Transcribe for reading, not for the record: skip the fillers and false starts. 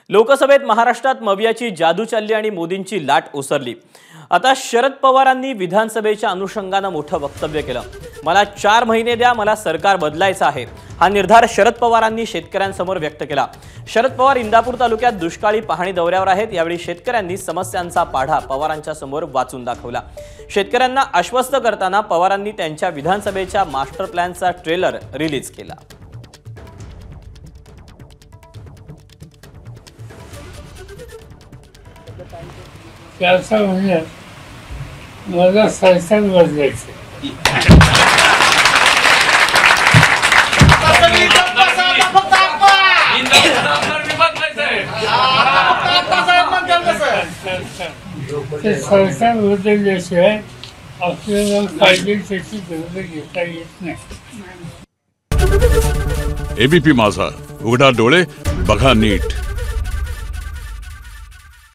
लोकसभेत महाराष्ट्रात मवियाची जादू चालली आणि मोदींची लाट ओसरली। आता शरद पवारांनी विधानसभेच्या अनुषंगाने मोठं वक्तव्य केलं। मला 4 महिने द्या, मला सरकार बदलायचं आहे। हा निर्धार शरद पवारांनी शेतकऱ्यांसमोर व्यक्त केला। शरद पवार इंदापूर तालुक्यात दुष्काळी पाहणी दौऱ्यावर आहेत। यावेळी शेतकऱ्यांनी समस्यांचा पाढा पवारांच्या समोर वाचून दाखवला। शेतकऱ्यांना आश्वस्त करताना पवारांनी त्यांच्या विधानसभेच्या मास्टर प्लॅनचा ट्रेलर रिलीज केला। मला सरकार बदलायचं। सरकार बदलल्याशिवाय आपल्याला पाहिजे त्याची गरज घेता येत नाही। एबीपी माझा, उघडा डोळे बघा नीट।